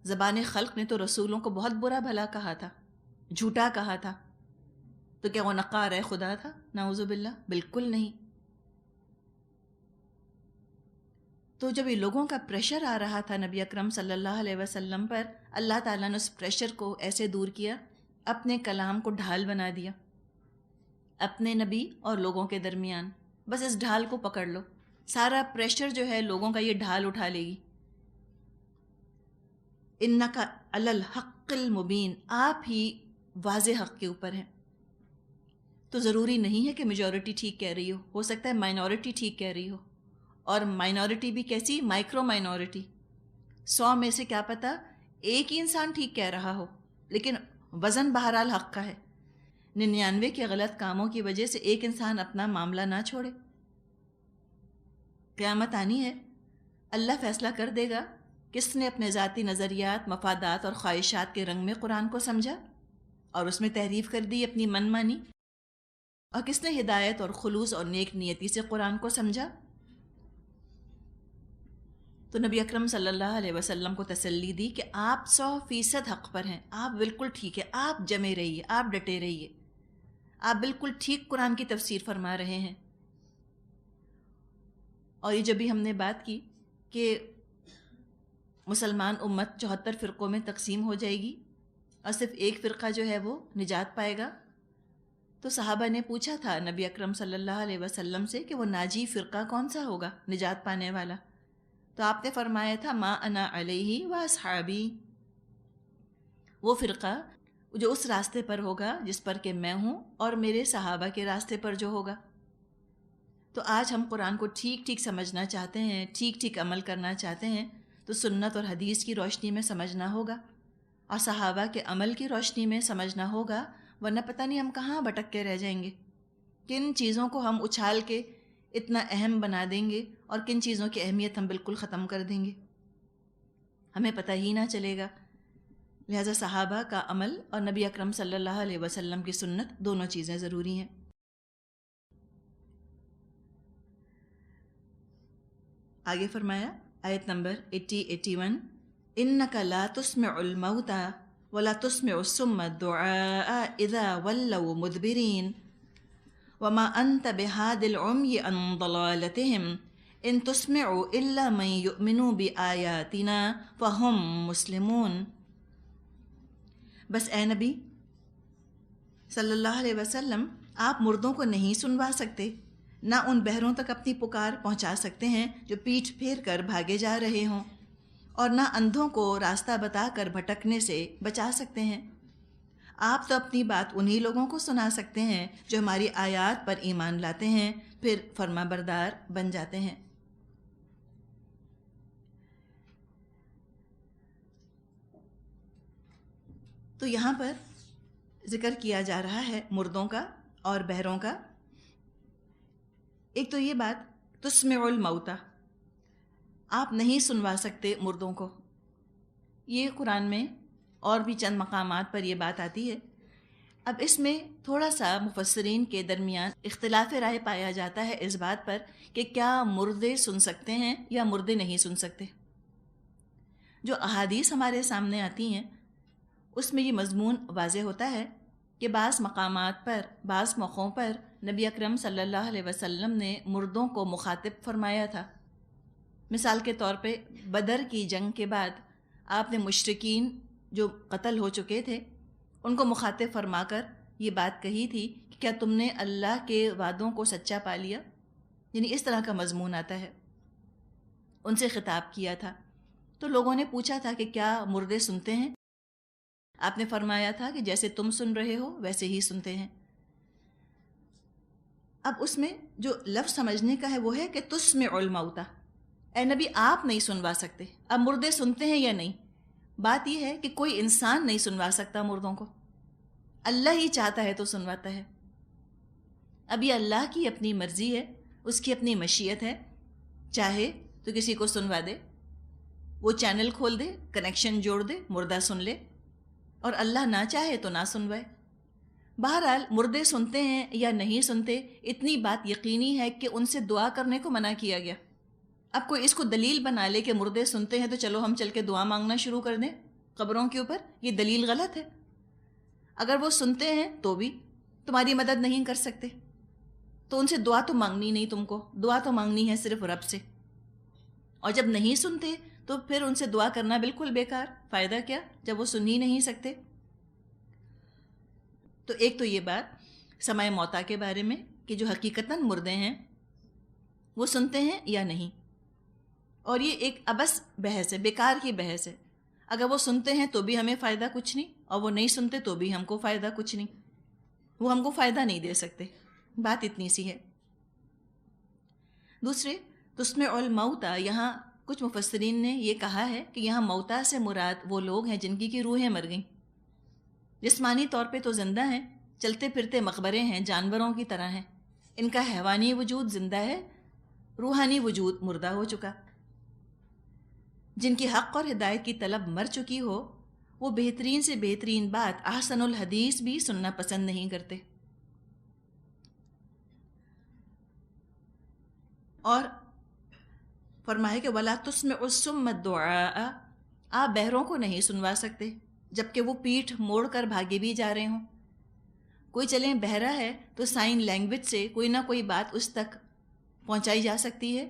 زبان خلق نے تو رسولوں کو بہت برا بھلا کہا تھا، جھوٹا کہا تھا، تو کیا وہ نقار ہے خدا تھا؟ نعوذ باللہ، بالکل نہیں۔ تو جب یہ لوگوں کا پریشر آ رہا تھا نبی اکرم صلی اللہ علیہ وسلم پر، اللہ تعالیٰ نے اس پریشر کو ایسے دور کیا، اپنے کلام کو ڈھال بنا دیا اپنے نبی اور لوگوں کے درمیان۔ بس اس ڈھال کو پکڑ لو، سارا پریشر جو ہے لوگوں کا یہ ڈھال اٹھا لے گی۔ انکا علی الحق المبین، آپ ہی واضح حق کے اوپر ہیں۔ تو ضروری نہیں ہے کہ میجورٹی ٹھیک کہہ رہی ہو سکتا ہے مائنورٹی ٹھیک کہہ رہی ہو، اور مائنورٹی بھی کیسی؟ Micro minority. 100 میں سے کیا پتہ ایک ہی انسان ٹھیک کہہ رہا ہو، لیکن وزن بہرحال حق کا ہے۔ 99 کے غلط کاموں کی وجہ سے ایک انسان اپنا معاملہ نہ چھوڑے۔ قیامت آنی ہے، اللہ فیصلہ کر دے گا کس نے اپنے ذاتی نظریات، مفادات اور خواہشات کے رنگ میں قرآن کو سمجھا اور اس میں تحریف کر دی اپنی من مانی، اور کس نے ہدایت اور خلوص اور نیک نیتی سے قرآن کو سمجھا۔ تو نبی اکرم صلی اللہ علیہ وسلم کو تسلی دی کہ آپ 100% حق پر ہیں، آپ بالکل ٹھیک ہے، آپ جمے رہیے، آپ ڈٹے رہیے، آپ بالکل ٹھیک قرآن کی تفسیر فرما رہے ہیں۔ اور یہ جب بھی ہم نے بات کی کہ مسلمان امت 74 فرقوں میں تقسیم ہو جائے گی اور صرف ایک فرقہ جو ہے وہ نجات پائے گا، تو صحابہ نے پوچھا تھا نبی اکرم صلی اللہ علیہ وسلم سے کہ وہ ناجی فرقہ کون سا ہوگا، نجات پانے والا؟ تو آپ نے فرمایا تھا ما انا علیہ و اصحابی، وہ فرقہ جو اس راستے پر ہوگا جس پر کہ میں ہوں اور میرے صحابہ کے راستے پر جو ہوگا۔ تو آج ہم قرآن کو ٹھیک ٹھیک سمجھنا چاہتے ہیں، ٹھیک ٹھیک عمل کرنا چاہتے ہیں، تو سنت اور حدیث کی روشنی میں سمجھنا ہوگا اور صحابہ کے عمل کی روشنی میں سمجھنا ہوگا، ورنہ پتہ نہیں ہم کہاں بھٹک کے رہ جائیں گے، کن چیزوں کو ہم اچھال کے اتنا اہم بنا دیں گے اور کن چیزوں کی اہمیت ہم بالکل ختم کر دیں گے، ہمیں پتہ ہی نہ چلے گا۔ لہذا صحابہ کا عمل اور نبی اکرم صلی اللہ علیہ وسلم کی سنت دونوں چیزیں ضروری ہیں۔ آگے فرمایا آیت نمبر 80-81، اِنَّكَ لَا تُسْمِعُ الْمَوْتَى وَلَا تُسْمِعُ الصُّمَّ الدُّعَاءَ إِذَا وَلَّوْا مُدْبِرِينَ وَمَا أَنْتَ بِهَادِ الْعُمْيِ عَنْ ضَلَالَتِهِمْ إِن تُسْمِعُ إِلَّا مَن يُؤْمِنُ بِآيَاتِنَا فَهُمْ مُسْلِمُونَ۔ بس اے نبی صلی اللہ علیہ وسلم، آپ مردوں کو نہیں سنوا سکتے، نہ ان بہروں تک اپنی پکار پہنچا سکتے ہیں جو پیٹھ پھیر کر بھاگے جا رہے ہوں، اور نہ اندھوں کو راستہ بتا کر بھٹکنے سے بچا سکتے ہیں۔ آپ تو اپنی بات انہی لوگوں کو سنا سکتے ہیں جو ہماری آیات پر ایمان لاتے ہیں، پھر فرما بردار بن جاتے ہیں۔ تو یہاں پر ذکر کیا جا رہا ہے مردوں کا اور بہروں کا۔ ایک تو یہ بات تسمع الموتى، آپ نہیں سنوا سکتے مردوں کو، یہ قرآن میں اور بھی چند مقامات پر یہ بات آتی ہے۔ اب اس میں تھوڑا سا مفسرین کے درمیان اختلاف رائے پایا جاتا ہے اس بات پر کہ کیا مردے سن سکتے ہیں یا مردے نہیں سن سکتے۔ جو احادیث ہمارے سامنے آتی ہیں اس میں یہ مضمون واضح ہوتا ہے کہ بعض مقامات پر، بعض موقعوں پر نبی اکرم صلی اللہ علیہ وسلم نے مردوں کو مخاطب فرمایا تھا۔ مثال کے طور پہ بدر کی جنگ کے بعد آپ نے مشرکین جو قتل ہو چکے تھے ان کو مخاطب فرما کر یہ بات کہی تھی کہ کیا تم نے اللہ کے وعدوں کو سچا پا لیا، یعنی اس طرح کا مضمون آتا ہے، ان سے خطاب کیا تھا۔ تو لوگوں نے پوچھا تھا کہ کیا مردے سنتے ہیں؟ آپ نے فرمایا تھا کہ جیسے تم سن رہے ہو ویسے ہی سنتے ہیں۔ اب اس میں جو لفظ سمجھنے کا ہے وہ ہے کہ تسمع الموتى، اے نبی آپ نہیں سنوا سکتے۔ اب مردے سنتے ہیں یا نہیں؟ بات یہ ہے کہ کوئی انسان نہیں سنوا سکتا مردوں کو، اللہ ہی چاہتا ہے تو سنواتا ہے۔ اب یہ اللہ کی اپنی مرضی ہے، اس کی اپنی مشیت ہے، چاہے تو کسی کو سنوا دے، وہ چینل کھول دے، کنیکشن جوڑ دے، مردہ سن لے، اور اللہ نہ چاہے تو نہ سنوائے۔ بہرحال مردے سنتے ہیں یا نہیں سنتے، اتنی بات یقینی ہے کہ ان سے دعا کرنے کو منع کیا گیا۔ اب کوئی اس کو دلیل بنا لے کہ مردے سنتے ہیں تو چلو ہم چل کے دعا مانگنا شروع کر دیں قبروں کے اوپر، یہ دلیل غلط ہے۔ اگر وہ سنتے ہیں تو بھی تمہاری مدد نہیں کر سکتے، تو ان سے دعا تو مانگنی نہیں، تم کو دعا تو مانگنی ہے صرف رب سے۔ اور جب نہیں سنتے تو پھر ان سے دعا کرنا بالکل بیکار، فائدہ کیا جب وہ سن ہی نہیں سکتے۔ تو ایک تو یہ بات سماع موتا کے بارے میں کہ جو حقیقتاً مردے ہیں وہ سنتے ہیں یا نہیں، اور یہ ایک ابس بحث ہے، بیکار کی بحث ہے۔ اگر وہ سنتے ہیں تو بھی ہمیں فائدہ کچھ نہیں، اور وہ نہیں سنتے تو بھی ہم کو فائدہ کچھ نہیں، وہ ہم کو فائدہ نہیں دے سکتے، بات اتنی سی ہے۔ دوسرے تسمع الموتى، یہاں کچھ مفسرین نے یہ کہا ہے کہ یہاں موتا سے مراد وہ لوگ ہیں جن کی روحیں مر گئیں، جسمانی طور پہ تو زندہ ہیں، چلتے پھرتے مقبرے ہیں، جانوروں کی طرح ہیں، ان کا حیوانی وجود زندہ ہے، روحانی وجود مردہ ہو چکا۔ جن کی حق اور ہدایت کی طلب مر چکی ہو، وہ بہترین سے بہترین بات احسن الحدیث بھی سننا پسند نہیں کرتے۔ اور فرمائے کہ وَلَا تُسْمِعُ الصُّمَّ الدُّعَاءَ، آپ بہروں کو نہیں سنوا سکتے جبکہ وہ پیٹھ موڑ کر بھاگے بھی جا رہے ہوں۔ کوئی چلیں بہرا ہے تو سائن لینگویج سے کوئی نہ کوئی بات اس تک پہنچائی جا سکتی ہے،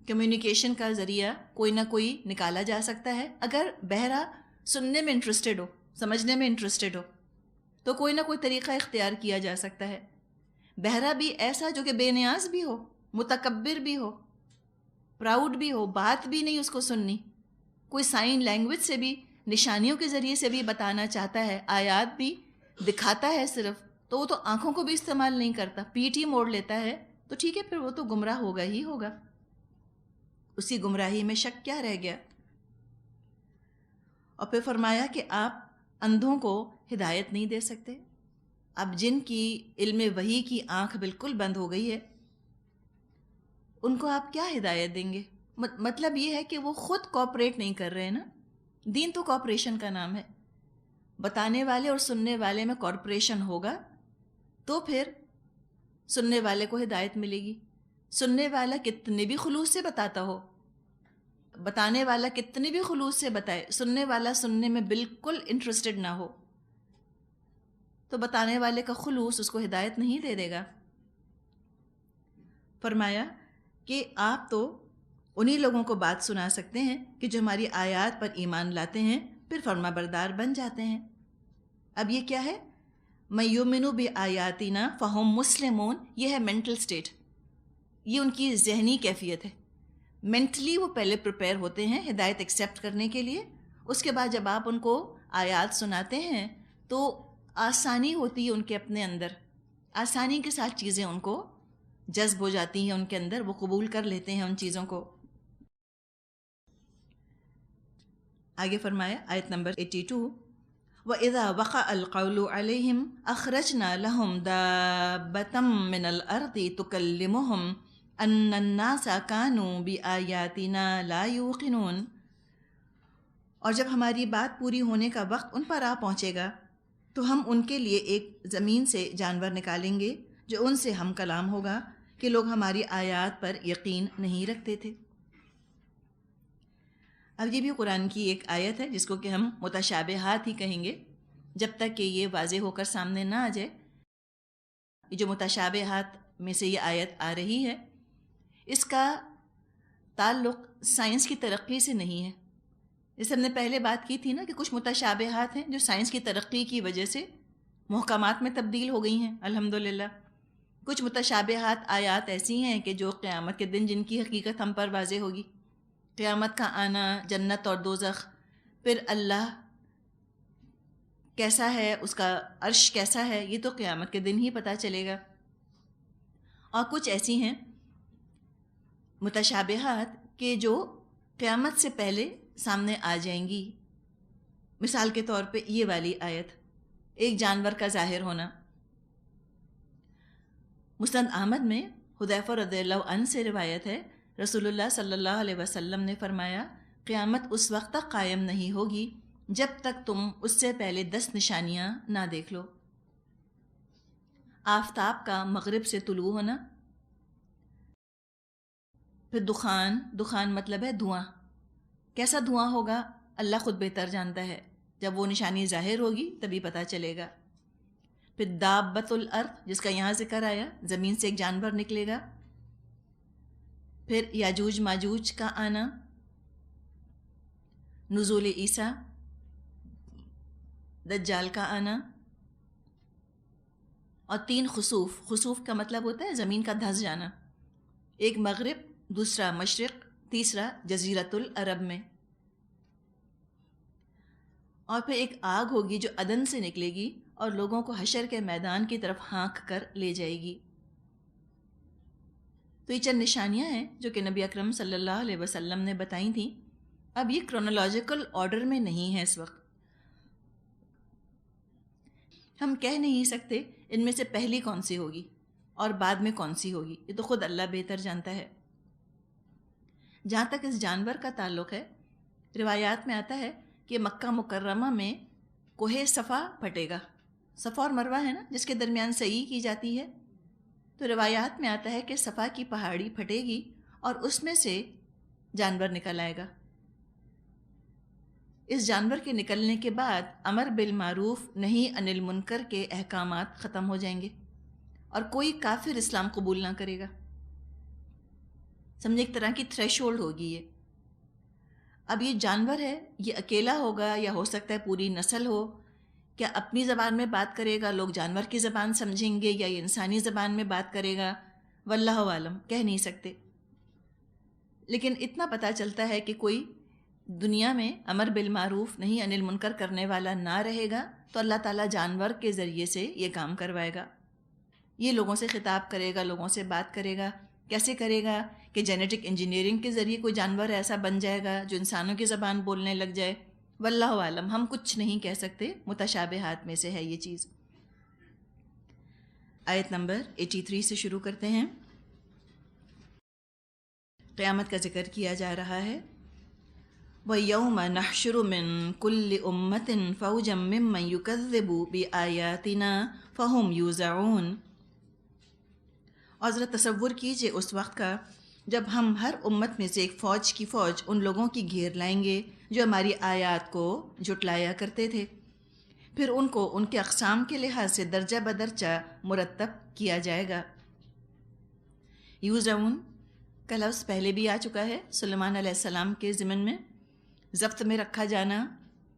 کمیونیکیشن کا ذریعہ کوئی نہ کوئی نکالا جا سکتا ہے۔ اگر بہرا سننے میں انٹرسٹڈ ہو، سمجھنے میں انٹرسٹڈ ہو، تو کوئی نہ کوئی طریقہ اختیار کیا جا سکتا ہے۔ بہرا بھی ایسا جو کہ بے نیاز بھی ہو، متکبر بھی ہو، پراؤڈ بھی ہو، بات بھی نہیں اس کو سننی، کوئی سائن لینگویج سے بھی، نشانیوں کے ذریعے سے بھی بتانا چاہتا ہے، آیات بھی دکھاتا ہے صرف، تو وہ تو آنکھوں کو بھی استعمال نہیں کرتا، پیٹھ ہی موڑ لیتا ہے، تو ٹھیک ہے پھر وہ تو گمراہ ہوگا ہی ہوگا، اسی گمراہی میں شک کیا رہ گیا۔ اور پھر فرمایا کہ آپ اندھوں کو ہدایت نہیں دے سکتے۔ اب جن کی علم وحی کی آنکھ بالکل بند ہو گئی ہے، ان کو آپ کیا ہدایت دیں گے؟ مطلب یہ ہے کہ وہ خود کوآپریٹ نہیں کر رہے نا۔ دین تو کوآپریشن کا نام ہے، بتانے والے اور سننے والے میں کوآپریشن ہوگا تو پھر سننے والے کو ہدایت ملے گی۔ سننے والا کتنے بھی خلوص سے بتاتا ہو، بتانے والا کتنے بھی خلوص سے بتائے، سننے والا سننے میں بالکل انٹرسٹڈ نہ ہو، تو بتانے والے کا خلوص اس کو ہدایت نہیں دے دے گا۔ فرمایا کہ آپ تو انہی لوگوں کو بات سنا سکتے ہیں کہ جو ہماری آیات پر ایمان لاتے ہیں، پھر فرما بردار بن جاتے ہیں۔ اب یہ کیا ہے؟ مَن یُؤْمِنُ بِآیاتِنَا فَهُم مُسْلِمُونَ، یہ ہے مینٹل سٹیٹ، یہ ان کی ذہنی کیفیت ہے۔ مینٹلی وہ پہلے پریپیئر ہوتے ہیں ہدایت ایکسیپٹ کرنے کے لیے، اس کے بعد جب آپ ان کو آیات سناتے ہیں تو آسانی ہوتی ہے ان کے اپنے اندر، آسانی کے ساتھ چیزیں ان کو جذب ہو جاتی ہیں، ان کے اندر وہ قبول کر لیتے ہیں ان چیزوں کو۔ آگے فرمایا آیت نمبر 82، وَإِذَا وَقَعَ الْقَوْلُ عَلَيْهِمْ أَخْرَجْنَا لَهُمْ دَابَّةً مِّنَ الْأَرْضِ تُكَلِّمُهُمْ أَنَّ النَّاسَ كَانُوا بِآيَاتِنَا لَا يُوقِنُونَ، اور جب ہماری بات پوری ہونے کا وقت ان پر آ پہنچے گا تو ہم ان کے لیے ایک زمین سے جانور نکالیں گے جو ان سے ہم کلام ہوگا کہ لوگ ہماری آیات پر یقین نہیں رکھتے تھے۔ اب یہ بھی قرآن کی ایک آیت ہے جس کو کہ ہم متشابہات ہی کہیں گے جب تک کہ یہ واضح ہو کر سامنے نہ آ جائے۔ یہ جو متشابہات میں سے یہ آیت آ رہی ہے، اس کا تعلق سائنس کی ترقی سے نہیں ہے۔ جیسے ہم نے پہلے بات کی تھی نا کہ کچھ متشابہات ہیں جو سائنس کی ترقی کی وجہ سے محکمات میں تبدیل ہو گئی ہیں الحمدللہ۔ کچھ متشابہات آیات ایسی ہیں کہ جو قیامت کے دن جن کی حقیقت ہم پر واضح ہوگی۔ قیامت کا آنا، جنت اور دوزخ، پھر اللہ کیسا ہے، اس کا عرش کیسا ہے، یہ تو قیامت کے دن ہی پتہ چلے گا۔ اور کچھ ایسی ہیں متشابہات کہ جو قیامت سے پہلے سامنے آ جائیں گی۔ مثال کے طور پہ یہ والی آیت، ایک جانور کا ظاہر ہونا۔ مسند احمد میں حذیفہ رضی اللہ عنہ سے روایت ہے، رسول اللہ صلی اللہ علیہ وسلم نے فرمایا، قیامت اس وقت تک قائم نہیں ہوگی جب تک تم اس سے پہلے 10 نشانیاں نہ دیکھ لو۔ آفتاب کا مغرب سے طلوع ہونا، پھر دخان مطلب ہے دھواں، کیسا دھواں ہوگا اللہ خود بہتر جانتا ہے، جب وہ نشانی ظاہر ہوگی تبھی پتہ چلے گا۔ پھر دابۃ الارض، جس کا یہاں ذکر آیا، زمین سے ایک جانور نکلے گا۔ پھر یاجوج ماجوج کا آنا، نزول عیسیٰ، دجال کا آنا، اور 3 خسوف۔ خسوف کا مطلب ہوتا ہے زمین کا دھس جانا، ایک مغرب، دوسرا مشرق، تیسرا جزیرۃ العرب میں۔ اور پھر ایک آگ ہوگی جو عدن سے نکلے گی اور لوگوں کو حشر کے میدان کی طرف ہانک کر لے جائے گی۔ تو یہ چند نشانیاں ہیں جو کہ نبی اکرم صلی اللہ علیہ وسلم نے بتائی تھیں۔ اب یہ کرونالوجیکل آرڈر میں نہیں ہے اس وقت، ہم کہہ نہیں سکتے ان میں سے پہلی کون سی ہوگی اور بعد میں کون سی ہوگی، یہ تو خود اللہ بہتر جانتا ہے۔ جہاں تک اس جانور کا تعلق ہے، روایات میں آتا ہے کہ مکہ مکرمہ میں کوہ صفا پھٹے گا۔ صفا اور مروہ ہے نا جس کے درمیان سعی کی جاتی ہے، تو روایات میں آتا ہے کہ صفا کی پہاڑی پھٹے گی اور اس میں سے جانور نکل آئے گا۔ اس جانور کے نکلنے کے بعد امر بالمعروف نہی عن المنکر کے احکامات ختم ہو جائیں گے اور کوئی کافر اسلام قبول نہ کرے گا۔ سمجھے ایک طرح کی تھریش ہولڈ ہوگی یہ۔ اب یہ جانور ہے، یہ اکیلا ہوگا یا ہو سکتا ہے پوری نسل ہو، کیا اپنی زبان میں بات کرے گا، لوگ جانور کی زبان سمجھیں گے، یا یہ انسانی زبان میں بات کرے گا، واللہ عالم، کہہ نہیں سکتے۔ لیکن اتنا پتہ چلتا ہے کہ کوئی دنیا میں امر بالمعروف نہیں عن المنکر کرنے والا نہ رہے گا تو اللہ تعالیٰ جانور کے ذریعے سے یہ کام کروائے گا۔ یہ لوگوں سے خطاب کرے گا، لوگوں سے بات کرے گا۔ کیسے کرے گا کہ جینیٹک انجینئرنگ کے ذریعے کوئی جانور ایسا بن جائے گا جو انسانوں کی زبان بولنے لگ جائے، واللہ عالم، ہم کچھ نہیں کہہ سکتے، متشابہات میں سے ہے یہ چیز۔ آیت نمبر 83 سے شروع کرتے ہیں۔ قیامت کا ذکر کیا جا رہا ہے۔ وَيَوْمَ نَحْشُرُ مِن كُلِّ أُمَّةٍ فَوْجًا مِّمَّن يُكَذِّبُ بِآيَاتِنَا فَهُمْ يُوزَعُونَ۔ اور ذرا تصور کیجئے اس وقت کا جب ہم ہر امت میں سے ایک فوج کی فوج ان لوگوں کی گھیر لائیں گے جو ہماری آیات کو جھٹلایا کرتے تھے، پھر ان کو ان کے اقسام کے لحاظ سے درجہ بدرجہ مرتب کیا جائے گا۔ یوزعون کا لفظ پہلے بھی آ چکا ہے، سلیمان علیہ السلام کے ضمن میں، ضبط میں رکھا جانا،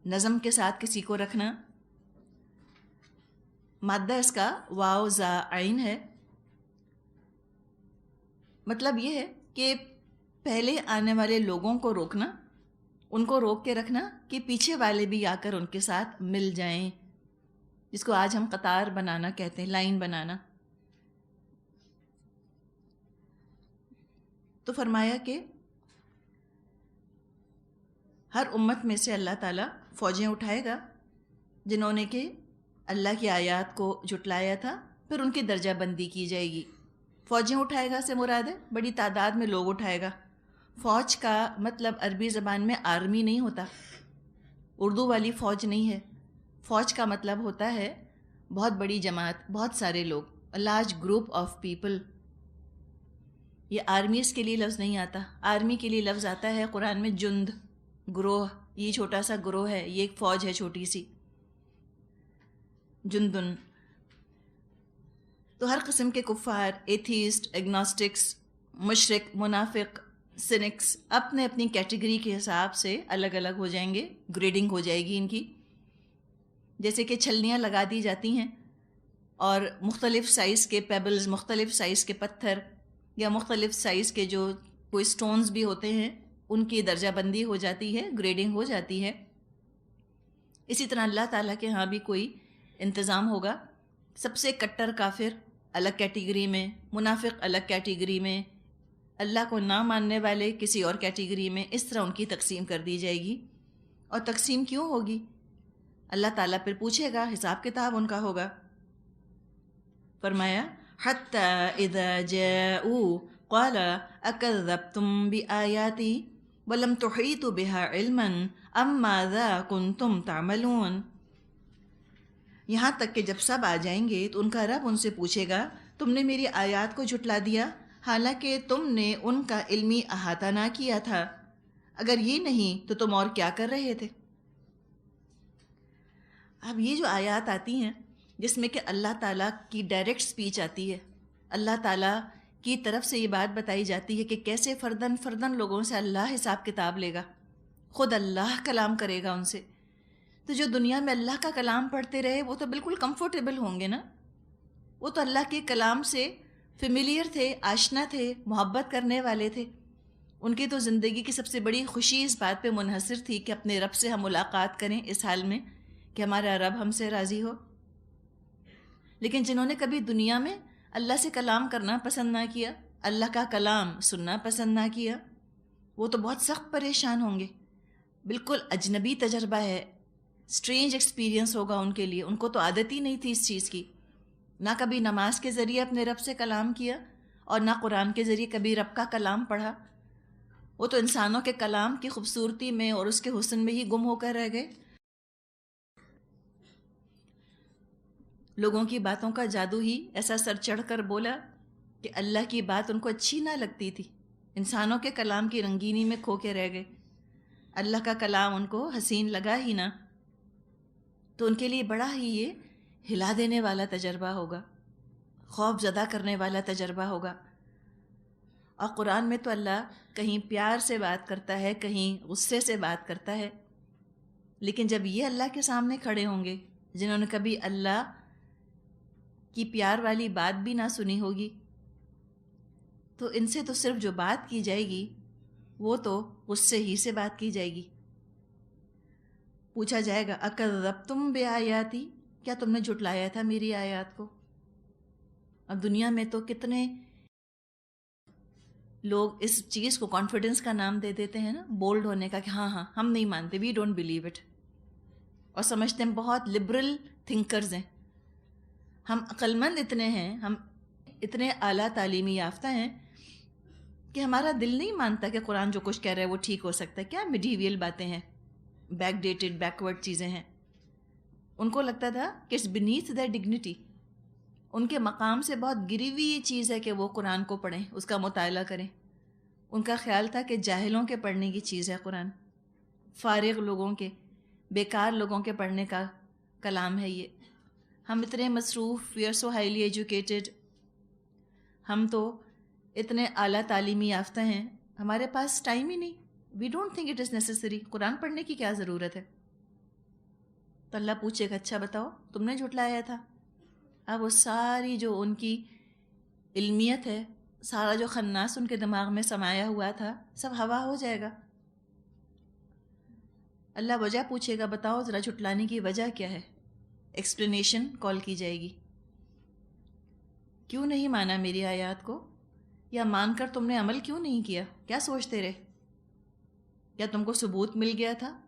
نظم کے ساتھ کسی کو رکھنا۔ مادہ اس کا واو زا عین ہے۔ مطلب یہ ہے کہ پہلے آنے والے لوگوں کو روکنا، ان کو روک کے رکھنا کہ پیچھے والے بھی آ کر ان کے ساتھ مل جائیں، جس کو آج ہم قطار بنانا کہتے ہیں، لائن بنانا۔ تو فرمایا کہ ہر امت میں سے اللہ تعالیٰ فوجیں اٹھائے گا جنہوں نے کہ اللہ کی آیات کو جھٹلایا تھا، پھر ان کی درجہ بندی کی جائے گی۔ فوجیں اٹھائے گا سے مراد ہے بڑی تعداد میں لوگ اٹھائے گا۔ فوج کا مطلب عربی زبان میں آرمی نہیں ہوتا، اردو والی فوج نہیں ہے۔ فوج کا مطلب ہوتا ہے بہت بڑی جماعت، بہت سارے لوگ، لارج گروپ آف پیپل۔ یہ آرمیز کے لیے لفظ نہیں آتا، آرمی کے لیے لفظ آتا ہے قرآن میں جند، گروہ۔ یہ چھوٹا سا گروہ ہے، یہ ایک فوج ہے چھوٹی سی، جندن۔ تو ہر قسم کے کفار، ایتھیسٹ، ایگنوسٹکس، مشرک، منافق، سینکس اپنے اپنی کیٹیگری کے حساب سے الگ الگ ہو جائیں گے، گریڈنگ ہو جائے گی ان کی۔ جیسے کہ چھلنیاں لگا دی جاتی ہیں اور مختلف سائز کے پیبلز، مختلف سائز کے پتھر یا مختلف سائز کے جو کوئی سٹونز بھی ہوتے ہیں ان کی درجہ بندی ہو جاتی ہے، گریڈنگ ہو جاتی ہے۔ اسی طرح اللہ تعالیٰ کے ہاں بھی کوئی انتظام ہوگا۔ سب سے کٹر کافر الگ کیٹیگری میں، منافق الگ کیٹیگری میں، اللہ کو نہ ماننے والے کسی اور کیٹیگری میں، اس طرح ان کی تقسیم کر دی جائے گی۔ اور تقسیم کیوں ہوگی؟ اللہ تعالیٰ پھر پوچھے گا، حساب کتاب ان کا ہوگا۔ فرمایا حَتَّى إِذَا جَاءُوا قَالَ أَكَذَّبْتُمْ بِآيَاتِي وَلَمْ تُحِيطُوا بِهَا عِلْمًا أَمْ مَاذَا كُنْتُمْ تَعْمَلُونَ۔ یہاں تک کہ جب سب آ جائیں گے تو ان کا رب ان سے پوچھے گا، تم نے میری آیات کو جھٹلا دیا حالانکہ تم نے ان کا علمی احاطہ نہ کیا تھا، اگر یہ نہیں تو تم اور کیا کر رہے تھے؟ اب یہ جو آیات آتی ہیں جس میں کہ اللہ تعالیٰ کی ڈائریکٹ سپیچ آتی ہے، اللہ تعالیٰ کی طرف سے یہ بات بتائی جاتی ہے کہ کیسے فردن فردن لوگوں سے اللہ حساب کتاب لے گا، خود اللہ کلام کرے گا ان سے۔ تو جو دنیا میں اللہ کا کلام پڑھتے رہے وہ تو بالکل کمفرٹیبل ہوں گے نا، وہ تو اللہ کے کلام سے فیملیئر تھے، آشنا تھے، محبت کرنے والے تھے۔ ان کی تو زندگی کی سب سے بڑی خوشی اس بات پہ منحصر تھی کہ اپنے رب سے ہم ملاقات کریں اس حال میں کہ ہمارا رب ہم سے راضی ہو۔ لیکن جنہوں نے کبھی دنیا میں اللہ سے کلام کرنا پسند نہ کیا، اللہ کا کلام سننا پسند نہ کیا، وہ تو بہت سخت پریشان ہوں گے۔ بالکل اجنبی تجربہ ہے، اسٹرینج ایکسپیرینس ہوگا ان کے لیے۔ ان کو تو عادت ہی نہیں تھی اس چیز کی، نہ کبھی نماز کے ذریعے اپنے رب سے کلام کیا اور نہ قرآن کے ذریعے کبھی رب کا کلام پڑھا۔ وہ تو انسانوں کے کلام کی خوبصورتی میں اور اس کے حسن میں ہی گم ہو کر رہ گئے۔ لوگوں کی باتوں کا جادو ہی ایسا سر چڑھ کر بولا کہ اللہ کی بات ان کو اچھی نہ لگتی تھی، انسانوں کے کلام کی رنگینی میں کھو کے رہ گئے، اللہ کا کلام ان کو حسین لگا ہی نہ۔ تو ان کے لیے بڑا ہی یہ ہلا دینے والا تجربہ ہوگا، خوف زدہ کرنے والا تجربہ ہوگا۔ اور قرآن میں تو اللہ کہیں پیار سے بات کرتا ہے، کہیں غصے سے بات کرتا ہے، لیکن جب یہ اللہ کے سامنے کھڑے ہوں گے جنہوں نے کبھی اللہ کی پیار والی بات بھی نہ سنی ہوگی، تو ان سے تو صرف جو بات کی جائے گی وہ تو غصے ہی سے بات کی جائے گی۔ پوچھا جائے گا اکذبتم بآیاتی، کیا تم نے جھٹلایا تھا میری آیات کو؟ اب دنیا میں تو کتنے لوگ اس چیز کو کانفیڈنس کا نام دے دیتے ہیں نا، بولڈ ہونے کا، کہ ہاں ہاں ہم نہیں مانتے، وی ڈونٹ بلیو اٹ، اور سمجھتے ہیں بہت لبرل تھنکرز ہیں، ہم عقل مند اتنے ہیں، ہم اتنے اعلیٰ تعلیمی یافتہ ہیں کہ ہمارا دل نہیں مانتا کہ قرآن جو کچھ کہہ رہا ہے وہ ٹھیک ہو سکتا ہے۔ کیا میڈیویل باتیں ہیں، بیک ڈیٹڈ بیکورڈ چیزیں ہیں۔ ان کو لگتا تھا کہ اٹس بینیتھ دیئر ڈگنیٹی، ان کے مقام سے بہت گری ہوئی یہ چیز ہے کہ وہ قرآن کو پڑھیں، اس کا مطالعہ کریں۔ ان کا خیال تھا کہ جاہلوں کے پڑھنے کی چیز ہے قرآن، فارغ لوگوں کے، بیکار لوگوں کے پڑھنے کا کلام ہے یہ۔ ہم اتنے مصروف، we are so highly educated, ہم تو اتنے اعلیٰ تعلیمی یافتہ ہیں، ہمارے پاس ٹائم ہی نہیں، we don't think it is necessary, Quran پڑھنے کی کیا ضرورت ہے؟ تو اللہ پوچھے گا اچھا بتاؤ تم نے جھٹلایا تھا؟ اب وہ ساری جو ان کی علمیت ہے، سارا جو خناس ان کے دماغ میں سمایا ہوا تھا، سب ہوا ہو جائے گا۔ اللہ وجہ پوچھے گا، بتاؤ ذرا جھٹلانے کی وجہ کیا ہے؟ ایکسپلینیشن کال کی جائے گی، کیوں نہیں مانا میری آیات کو، یا مان کر تم نے عمل کیوں نہیں کیا؟ کیا سوچتے رہے؟ کیا تم کو ثبوت مل گیا تھا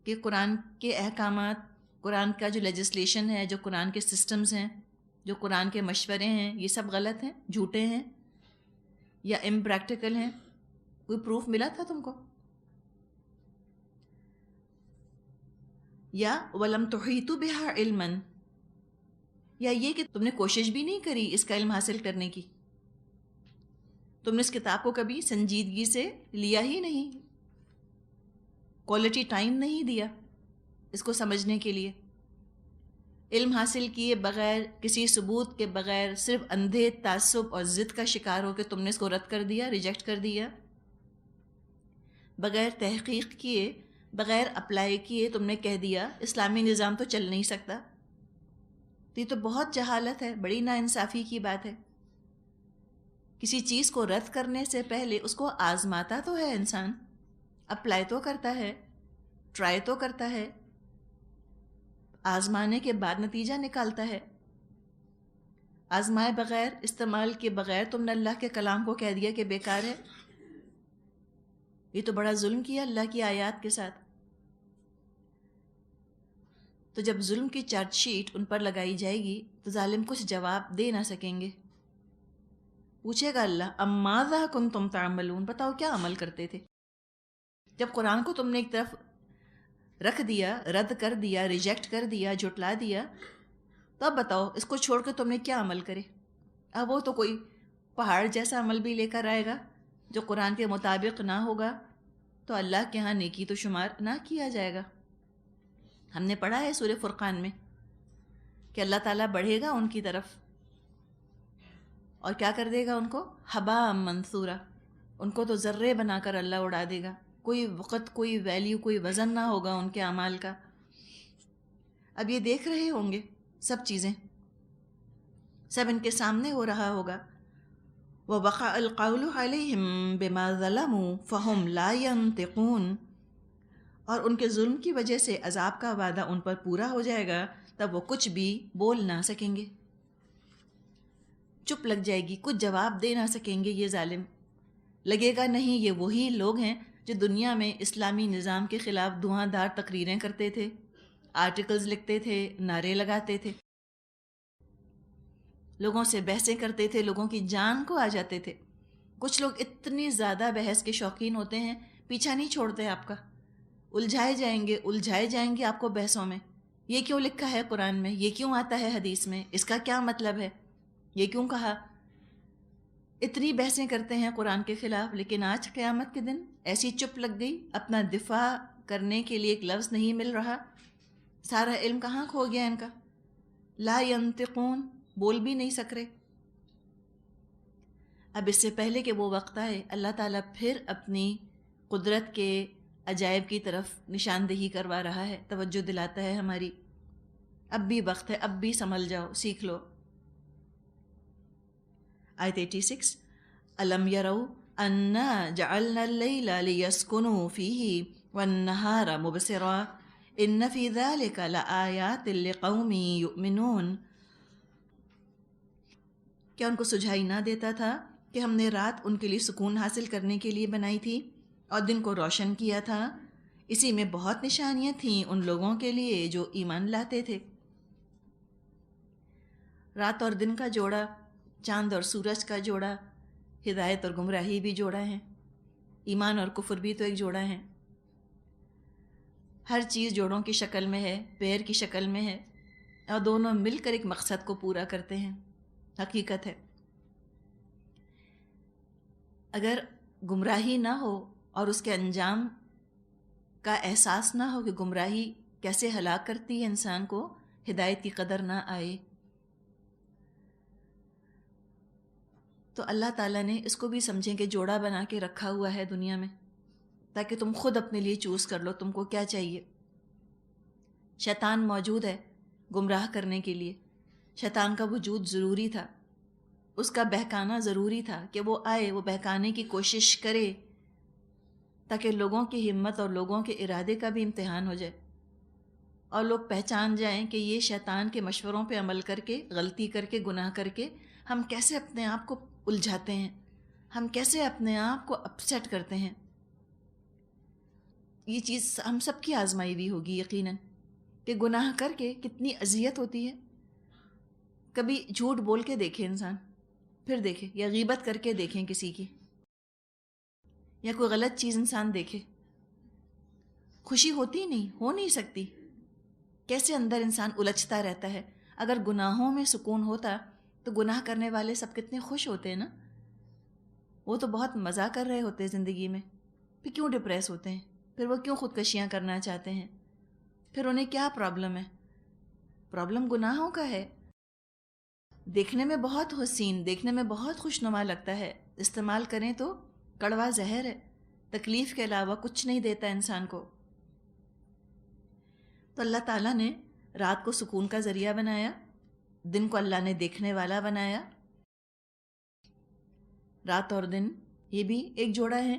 کہ قرآن کے احکامات، قرآن کا جو لیجسلیشن ہے، جو قرآن کے سسٹمز ہیں، جو قرآن کے مشورے ہیں، یہ سب غلط ہیں، جھوٹے ہیں یا امپریکٹیکل ہیں؟ کوئی پروف ملا تھا تم کو؟ یا وَلَمْ تُحِيطُوا بِهَا عِلْمًا، یا یہ کہ تم نے کوشش بھی نہیں کری اس کا علم حاصل کرنے کی، تم نے اس کتاب کو کبھی سنجیدگی سے لیا ہی نہیں، کوالٹی ٹائم نہیں دیا اس کو سمجھنے کے لیے، علم حاصل کیے بغیر، کسی ثبوت کے بغیر، صرف اندھے تعصب اور ضد کا شکار ہو کے تم نے اس کو رد کر دیا، ریجیکٹ کر دیا، بغیر تحقیق کیے، بغیر اپلائی کیے تم نے کہہ دیا اسلامی نظام تو چل نہیں سکتا۔ تو یہ تو بہت جہالت ہے، بڑی ناانصافی کی بات ہے کسی چیز کو رد کرنے سے پہلے اس کو آزماتا تو ہے انسان، اپلائی تو کرتا ہے، ٹرائی تو کرتا ہے، آزمانے کے بعد نتیجہ نکالتا ہے۔ آزمائے بغیر، استعمال کے بغیر تم نے اللہ کے کلام کو کہہ دیا کہ بیکار ہے، یہ تو بڑا ظلم کیا اللہ کی آیات کے ساتھ۔ تو جب ظلم کی چارج شیٹ ان پر لگائی جائے گی تو ظالم کچھ جواب دے نہ سکیں گے۔ پوچھے گا اللہ ماذا کنتم تعملون، بتاؤ کیا عمل کرتے تھے؟ جب قرآن کو تم نے ایک طرف رکھ دیا، رد کر دیا، ریجیکٹ کر دیا، جھٹلا دیا، تو اب بتاؤ اس کو چھوڑ کے تم نے کیا عمل کرے؟ اب وہ تو کوئی پہاڑ جیسا عمل بھی لے کر آئے گا جو قرآن کے مطابق نہ ہوگا تو اللہ کے ہاں نیکی تو شمار نہ کیا جائے گا۔ ہم نے پڑھا ہے سورہ فرقان میں کہ اللہ تعالیٰ بڑھے گا ان کی طرف اور کیا کر دے گا ان کو؟ حباء منثورا، ان کو تو ذرے بنا کر اللہ اڑا دے گا، کوئی وقت، کوئی ویلیو، کوئی وزن نہ ہوگا ان کے اعمال کا۔ اب یہ دیکھ رہے ہوں گے سب چیزیں، سب ان کے سامنے ہو رہا ہوگا۔ وَوَقَعَ الْقَوْلُ عَلَيْهِمْ بِمَا ظَلَمُوا فَهُمْ لَا يَنطِقُونَ، اور ان کے ظلم کی وجہ سے عذاب کا وعدہ ان پر پورا ہو جائے گا، تب وہ کچھ بھی بول نہ سکیں گے، چپ لگ جائے گی، کچھ جواب دے نہ سکیں گے یہ ظالم۔ لگے گا نہیں یہ وہی لوگ ہیں جو دنیا میں اسلامی نظام کے خلاف دھواں دھار تقریریں کرتے تھے، آرٹیکلز لکھتے تھے، نعرے لگاتے تھے، لوگوں سے بحثیں کرتے تھے، لوگوں کی جان کو آ جاتے تھے۔ کچھ لوگ اتنی زیادہ بحث کے شوقین ہوتے ہیں، پیچھا نہیں چھوڑتے آپ کا، الجھائے جائیں گے آپ کو بحثوں میں۔ یہ کیوں لکھا ہے قرآن میں، یہ کیوں آتا ہے حدیث میں، اس کا کیا مطلب ہے، یہ کیوں کہا؟ اتنی بحثیں کرتے ہیں قرآن کے خلاف، لیکن آج قیامت کے دن ایسی چپ لگ گئی، اپنا دفاع کرنے کے لیے ایک لفظ نہیں مل رہا، سارا علم کہاں کھو گیا ان کا، لا ینطقون، بول بھی نہیں سک رہے۔ اب اس سے پہلے کہ وہ وقت آئے، اللہ تعالیٰ پھر اپنی قدرت کے عجائب کی طرف نشاندہی کروا رہا ہے، توجہ دلاتا ہے ہماری، اب بھی وقت ہے، اب بھی سنبھل جاؤ، سیکھ لو۔ آیت 86، أَلَمْ يَرَوْا أَنَّا جَعَلْنَا اللَّيْلَ لِيَسْكُنُوا فِيهِ وَالنَّهَارَ مُبْصِرًا إِنَّ فِي ذَلِكَ لَآيَاتٍ لِقَوْمٍ يُؤْمِنُونَ، کیا ان کو سجھائی نہ دیتا تھا کہ ہم نے رات ان کے لیے سکون حاصل کرنے کے لیے بنائی تھی اور دن کو روشن کیا تھا؟ اسی میں بہت نشانیاں تھیں ان لوگوں کے لیے جو ایمان لاتے تھے۔ رات اور دن کا جوڑا، چاند اور سورج کا جوڑا، ہدایت اور گمراہی بھی جوڑا ہے، ایمان اور کفر بھی تو ایک جوڑا ہے۔ ہر چیز جوڑوں کی شکل میں ہے، پیر کی شکل میں ہے، اور دونوں مل کر ایک مقصد کو پورا کرتے ہیں، حقیقت ہے۔ اگر گمراہی نہ ہو اور اس کے انجام کا احساس نہ ہو کہ گمراہی کیسے ہلاک کرتی ہے انسان کو، ہدایت کی قدر نہ آئے، تو اللہ تعالیٰ نے اس کو بھی سمجھیں کہ جوڑا بنا کے رکھا ہوا ہے دنیا میں، تاکہ تم خود اپنے لیے چوز کر لو تم کو کیا چاہیے۔ شیطان موجود ہے گمراہ کرنے کے لیے، شیطان کا وجود ضروری تھا، اس کا بہکانا ضروری تھا کہ وہ آئے، وہ بہکانے کی کوشش کرے، تاکہ لوگوں کی ہمت اور لوگوں کے ارادے کا بھی امتحان ہو جائے، اور لوگ پہچان جائیں کہ یہ شیطان کے مشوروں پہ عمل کر کے، غلطی کر کے، گناہ کر کے ہم کیسے اپنے آپ کو الجھاتے ہیں، ہم کیسے اپنے آپ کو اپسیٹ کرتے ہیں۔ یہ چیز ہم سب کی آزمائی بھی ہوگی یقیناً، کہ گناہ کر کے کتنی اذیت ہوتی ہے۔ کبھی جھوٹ بول کے دیکھے انسان، پھر دیکھے، یا غیبت کر کے دیکھیں کسی کی، یا کوئی غلط چیز انسان دیکھے، خوشی ہوتی نہیں، ہو نہیں سکتی، کیسے اندر انسان الجھتا رہتا ہے۔ اگر گناہوں میں سکون ہوتا تو گناہ کرنے والے سب کتنے خوش ہوتے ہیں نا، وہ تو بہت مزہ کر رہے ہوتے زندگی میں، پھر کیوں ڈپریس ہوتے ہیں، پھر وہ کیوں خودکشیاں کرنا چاہتے ہیں، پھر انہیں کیا پرابلم ہے؟ پرابلم گناہوں کا ہے۔ دیکھنے میں بہت حسین، دیکھنے میں بہت خوشنما لگتا ہے، استعمال کریں تو کڑوا زہر ہے، تکلیف کے علاوہ کچھ نہیں دیتا انسان کو۔ تو اللہ تعالیٰ نے رات کو سکون کا ذریعہ بنایا، دن کو اللہ نے دیکھنے والا بنایا، رات اور دن یہ بھی ایک جوڑا ہے.